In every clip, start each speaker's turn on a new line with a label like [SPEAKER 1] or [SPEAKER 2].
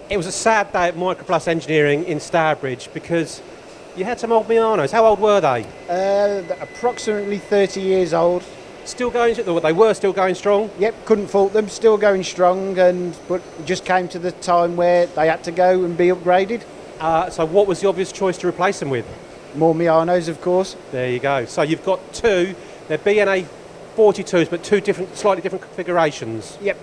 [SPEAKER 1] It was a sad day at Microplus Engineering in Stourbridge because you had some old Miyanos. How old were they?
[SPEAKER 2] Approximately 30 years old.
[SPEAKER 1] Still going? They were still going strong?
[SPEAKER 2] Yep, couldn't fault them. Still going strong, but it just came to the time where they had to go and be upgraded.
[SPEAKER 1] So what was the obvious choice to replace them with?
[SPEAKER 2] More Miyanos, of course.
[SPEAKER 1] There you go. So you've got two. They're B&A 42s, but two slightly different configurations.
[SPEAKER 2] Yep,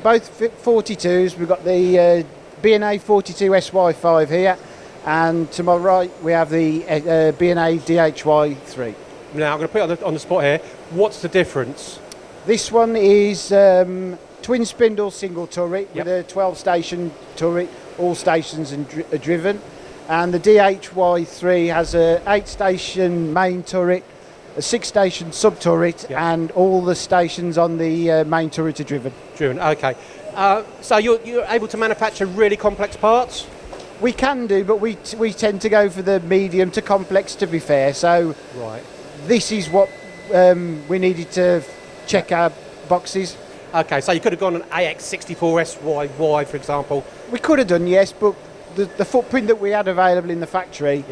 [SPEAKER 2] both 42s. We've got the B&A 42 SY5 here, and to my right we have the B&A DHY3.
[SPEAKER 1] Now I'm going to put it on the spot here. What's the difference?
[SPEAKER 2] This one is twin spindle single turret with a 12-station turret. All stations are driven, and the DHY3 has a 8-station main turret, a 6-station sub turret, and all the stations on the main turret are driven.
[SPEAKER 1] Okay. So you're able to manufacture really complex parts?
[SPEAKER 2] We can do, but we tend to go for the medium to complex, to be fair. So this is what we needed to check our boxes.
[SPEAKER 1] Okay, so you could have gone an AX64 SYY, for example.
[SPEAKER 2] We could have done, yes, but the footprint that we had available in the factory,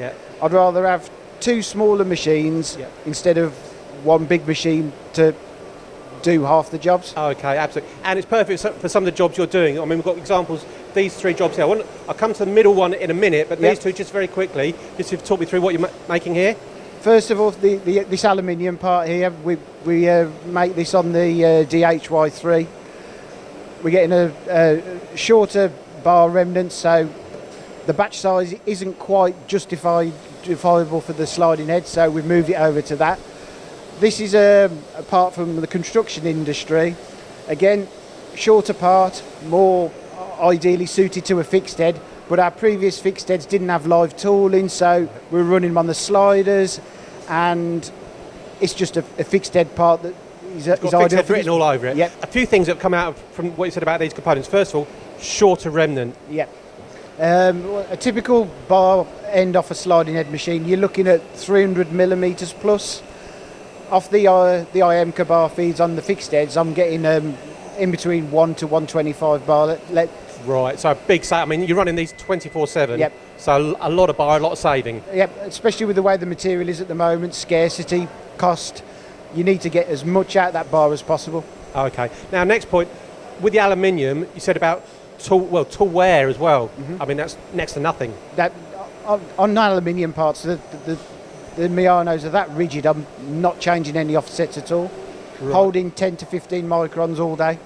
[SPEAKER 2] I'd rather have two smaller machines instead of one big machine to do half the jobs.
[SPEAKER 1] Okay, absolutely. And it's perfect for some of the jobs you're doing. I mean, we've got examples, these three jobs here. I'll come to the middle one in a minute, but these two just very quickly, just to talk me through what you're making here.
[SPEAKER 2] First of all, this aluminium part here, we make this on the DHY3. We're getting a shorter bar remnant, so the batch size isn't quite justifiable for the sliding head, so we've moved it over to that. This is apart from the construction industry. Again, shorter part, more ideally suited to a fixed head, but our previous fixed heads didn't have live tooling, so we were running them on the sliders, and it's just a fixed head part that is ideal.
[SPEAKER 1] Written all over it.
[SPEAKER 2] Yep.
[SPEAKER 1] A few things that have come out from what you said about these components. First of all, shorter remnant.
[SPEAKER 2] Yep. A typical bar end off a sliding head machine, you're looking at 300 millimetres plus. Off the IMCA bar feeds on the fixed heads, I'm getting in between 1 to 125 bar.
[SPEAKER 1] Right, so a big I mean, you're running these 24/7.
[SPEAKER 2] Yep.
[SPEAKER 1] So a lot of bar, a lot of saving.
[SPEAKER 2] Yep, especially with the way the material is at the moment, scarcity, cost. You need to get as much out of that bar as possible.
[SPEAKER 1] Okay. Now, next point, with the aluminium, you said about tool wear as well. Mm-hmm. I mean, that's next to nothing.
[SPEAKER 2] That on aluminium parts, the Miyanos are that rigid. I'm not changing any offsets at all. Right. Holding 10 to 15 microns all day.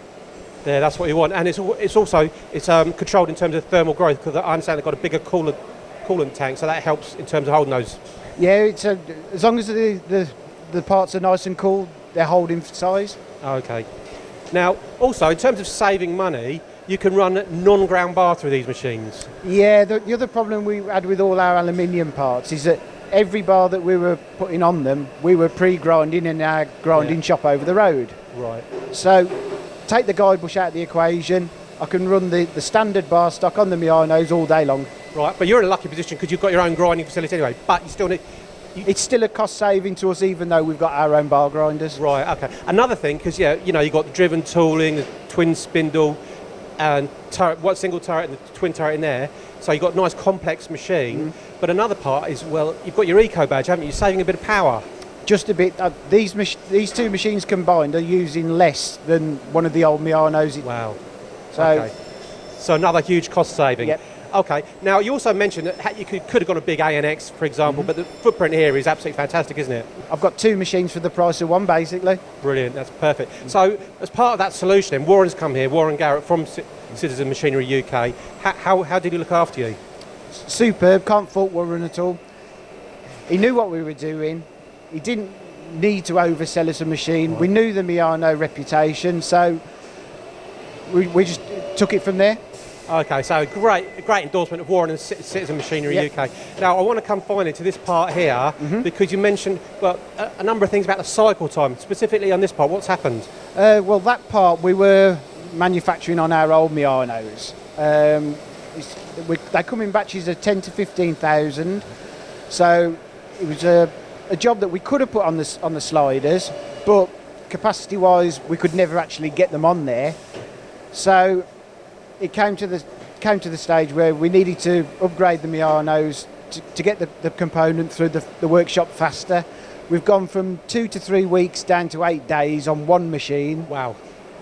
[SPEAKER 1] Yeah, that's what you want, and it's also controlled in terms of thermal growth, because I understand they've got a bigger coolant tank, so that helps in terms of holding those.
[SPEAKER 2] Yeah, it's as long as the parts are nice and cool, they're holding size.
[SPEAKER 1] Okay. Now, also in terms of saving money, you can run non-ground bar through these machines.
[SPEAKER 2] Yeah, the other problem we had with all our aluminium parts is that every bar that we were putting on them, we were pre-grinding in our grinding shop over the road.
[SPEAKER 1] Right.
[SPEAKER 2] So, take the guide bush out of the equation, I can run the standard bar stock on the Miyanos all day long.
[SPEAKER 1] Right, but you're in a lucky position because you've got your own grinding facility anyway, but you still need...
[SPEAKER 2] It's still a cost saving to us even though we've got our own bar grinders.
[SPEAKER 1] Right, okay. Another thing, because you've got the driven tooling, the twin spindle, and turret, one single turret and the twin turret in there, so you've got a nice complex machine, but another part is, you've got your eco badge, haven't you? You're saving a bit of power.
[SPEAKER 2] Just a bit. These two machines combined are using less than one of the old Miyanos.
[SPEAKER 1] Wow. So another huge cost saving.
[SPEAKER 2] Yep.
[SPEAKER 1] Okay. Now, you also mentioned that you could have got a big ANX, for example, but the footprint here is absolutely fantastic, isn't it?
[SPEAKER 2] I've got two machines for the price of one, basically.
[SPEAKER 1] Brilliant. That's perfect. So, as part of that solution, then, Warren's come here, Warren Garratt from Citizen Machinery UK. How did he look after you?
[SPEAKER 2] Superb. Can't fault Warren at all. He knew what we were doing. He didn't need to oversell us a machine. Right. We knew the Miyano reputation, so we just took it from there.
[SPEAKER 1] Okay, so great endorsement of Warren and Citizen Machinery UK. Now, I want to come finally to this part here, because you mentioned a number of things about the cycle time, specifically on this part. What's happened?
[SPEAKER 2] Well, that part we were manufacturing on our old Miyanos. They come in batches of 10 to 15,000, so it was a job that we could have put on the sliders, but capacity-wise, we could never actually get them on there. So it came to came to the stage where we needed to upgrade the Miyanos to get the component through the workshop faster. We've gone from 2 to 3 weeks down to 8 days on one machine.
[SPEAKER 1] Wow.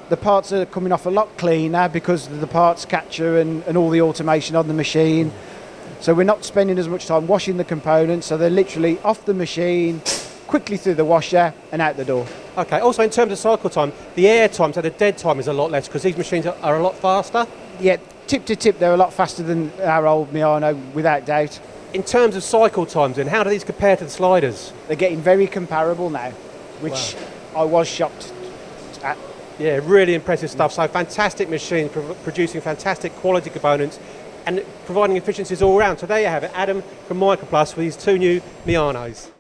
[SPEAKER 2] The parts are coming off a lot cleaner because of the parts catcher and all the automation on the machine. So we're not spending as much time washing the components, so they're literally off the machine, quickly through the washer and out the door.
[SPEAKER 1] Okay, also in terms of cycle time, the air time, so the dead time is a lot less because these machines are a lot faster.
[SPEAKER 2] Yeah, tip to tip, they're a lot faster than our old Miyano, without doubt.
[SPEAKER 1] In terms of cycle times, then, how do these compare to the sliders?
[SPEAKER 2] They're getting very comparable now, which I was shocked at.
[SPEAKER 1] Yeah, really impressive stuff. So fantastic machine, producing fantastic quality components and providing efficiencies all around. So there you have it, Adam from Microplus with these 2 new Miyanos.